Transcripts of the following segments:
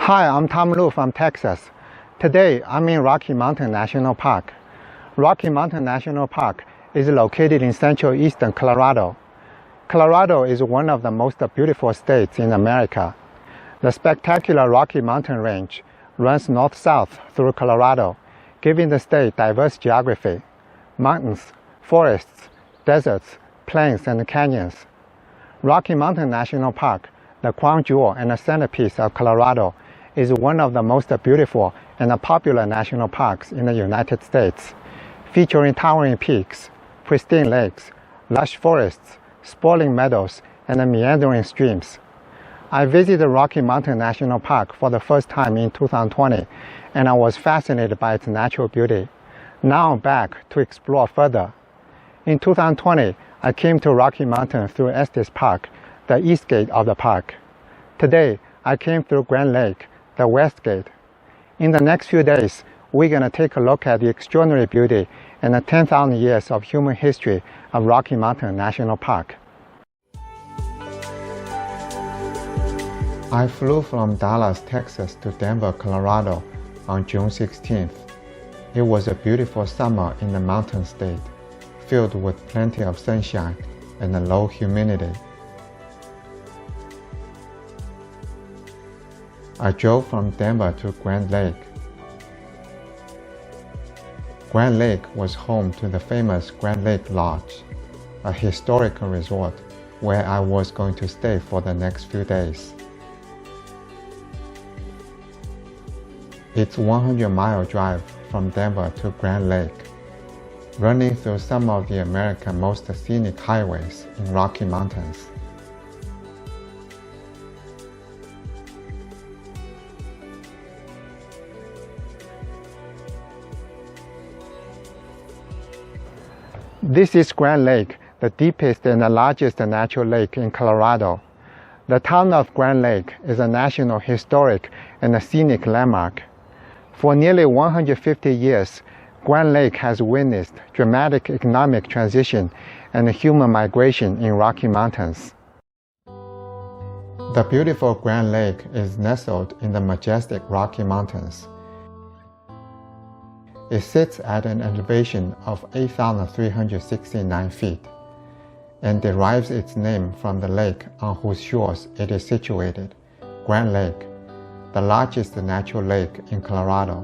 Hi, I'm Tom Lu from Texas. Today, I'm in Rocky Mountain National Park. Rocky Mountain National Park is located in central eastern Colorado. Colorado is one of the most beautiful states in America. The spectacular Rocky Mountain Range runs north-south through Colorado, giving the state diverse geography: mountains, forests, deserts, plains, and canyons. Rocky Mountain National Park, the crown jewel and the centerpiece of Colorado, is one of the most beautiful and popular national parks in the United States, featuring towering peaks, pristine lakes, lush forests, sprawling meadows, and meandering streams. I visited Rocky Mountain National Park for the first time in 2020, and I was fascinated by its natural beauty. Now I'm back to explore further. In 2020, I came to Rocky Mountain through Estes Park, the east gate of the park. Today, I came through Grand Lake, the west gate. In the next few days, we're going to take a look at the extraordinary beauty and the 10,000 years of human history of Rocky Mountain National Park. I flew from Dallas, Texas to Denver, Colorado on June 16th. It was a beautiful summer in the mountain state, filled with plenty of sunshine and a low humidity. I drove from Denver to Grand Lake. Grand Lake was home to the famous Grand Lake Lodge, a historical resort where I was going to stay for the next few days. It's a 100-mile drive from Denver to Grand Lake, running through some of the America's most scenic highways in Rocky Mountains. This is Grand Lake, the deepest and the largest natural lake in Colorado. The town of Grand Lake is a national historic and a scenic landmark. For nearly 150 years, Grand Lake has witnessed dramatic economic transition and human migration in Rocky Mountains. The beautiful Grand Lake is nestled in the majestic Rocky Mountains. It sits at an elevation of 8,369 feet and derives its name from the lake on whose shores it is situated, Grand Lake, the largest natural lake in Colorado.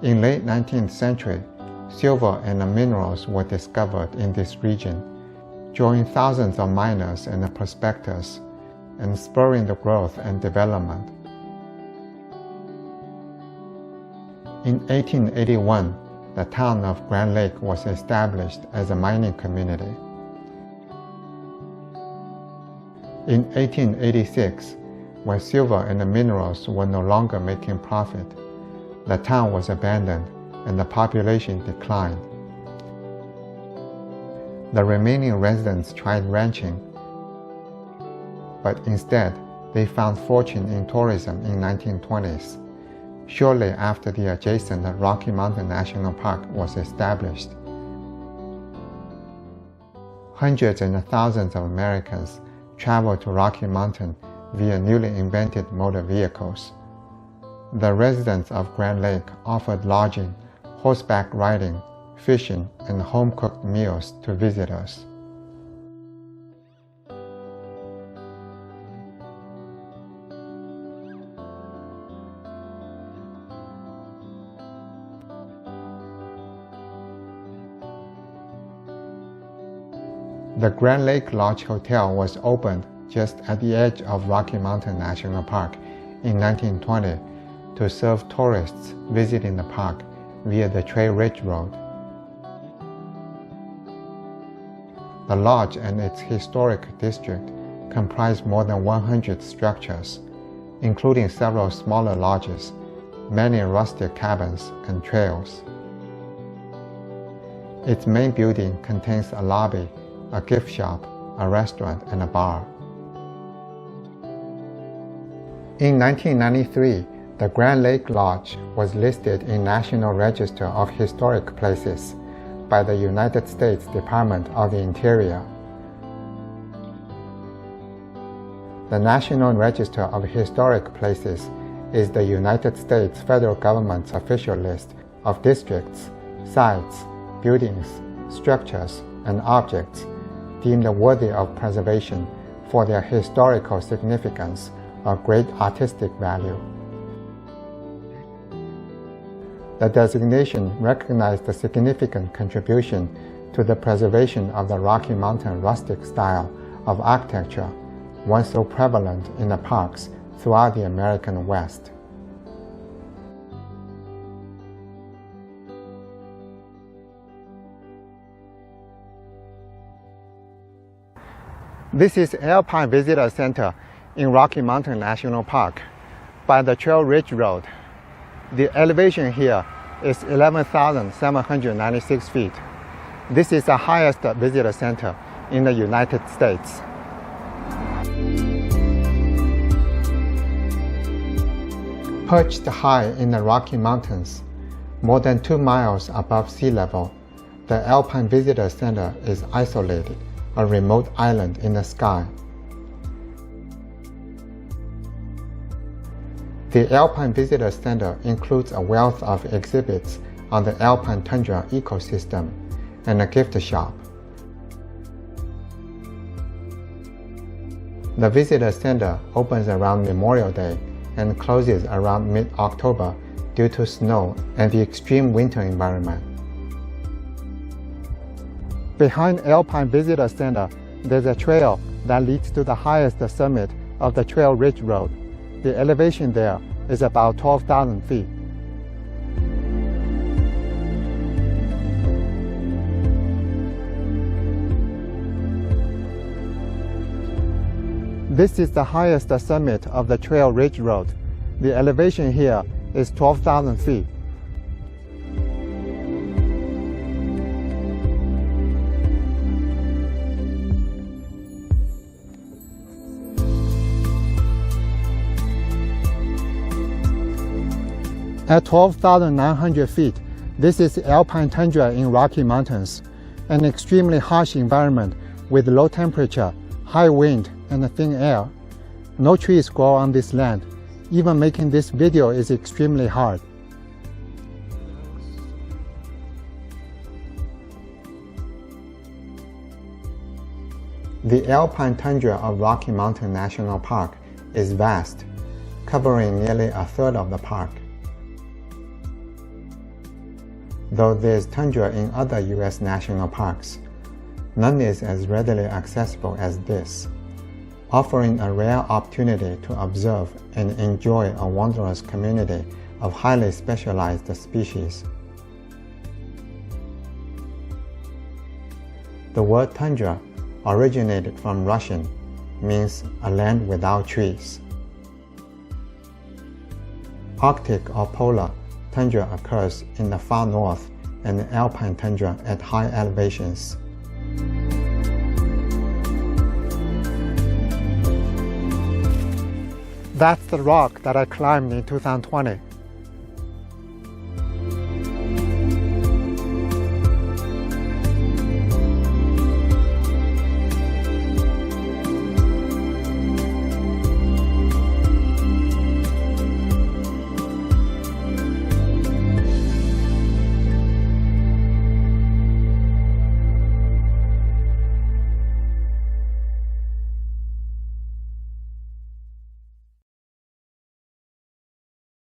In late 19th century, silver and minerals were discovered in this region, drawing thousands of miners and prospectors and spurring the growth and development. In 1881, the town of Grand Lake was established as a mining community. In 1886, when silver and minerals were no longer making profit, the town was abandoned and the population declined. The remaining residents tried ranching, but instead they found fortune in tourism in the 1920s. Shortly after the adjacent Rocky Mountain National Park was established. Hundreds and thousands of Americans traveled to Rocky Mountain via newly invented motor vehicles. The residents of Grand Lake offered lodging, horseback riding, fishing, and home-cooked meals to visitors. The Grand Lake Lodge Hotel was opened just at the edge of Rocky Mountain National Park in 1920 to serve tourists visiting the park via the Trail Ridge Road. The lodge and its historic district comprise more than 100 structures, including several smaller lodges, many rustic cabins, and trails. Its main building contains a lobby, a gift shop, a restaurant, and a bar. In 1993, the Grand Lake Lodge was listed in National Register of Historic Places by the United States Department of the Interior. The National Register of Historic Places is the United States federal government's official list of districts, sites, buildings, structures, and objects deemed worthy of preservation for their historical significance or great artistic value. The designation recognized the significant contribution to the preservation of the Rocky Mountain rustic style of architecture, once so prevalent in the parks throughout the American West. This is Alpine Visitor Center in Rocky Mountain National Park by the Trail Ridge Road. The elevation here is 11,796 feet. This is the highest visitor center in the United States. Perched high in the Rocky Mountains, more than 2 miles above sea level, the Alpine Visitor Center is isolated, a remote island in the sky. The Alpine Visitor Center includes a wealth of exhibits on the Alpine Tundra ecosystem and a gift shop. The Visitor Center opens around Memorial Day and closes around mid-October due to snow and the extreme winter environment. Behind Alpine Visitor Center, there's a trail that leads to the highest summit of the Trail Ridge Road. The elevation there is about 12,000 feet. This is the highest summit of the Trail Ridge Road. The elevation here is 12,000 feet. At 12,900 feet, this is Alpine Tundra in Rocky Mountains, an extremely harsh environment with low temperature, high wind, and thin air. No trees grow on this land. Even making this video is extremely hard. The Alpine Tundra of Rocky Mountain National Park is vast, covering nearly a third of the park. Though there is tundra in other U.S. national parks, none is as readily accessible as this, offering a rare opportunity to observe and enjoy a wondrous community of highly specialized species. The word tundra originated from Russian, means a land without trees. Arctic or polar tundra occurs in the far north and the Alpine tundra at high elevations. That's the rock that I climbed in 2020.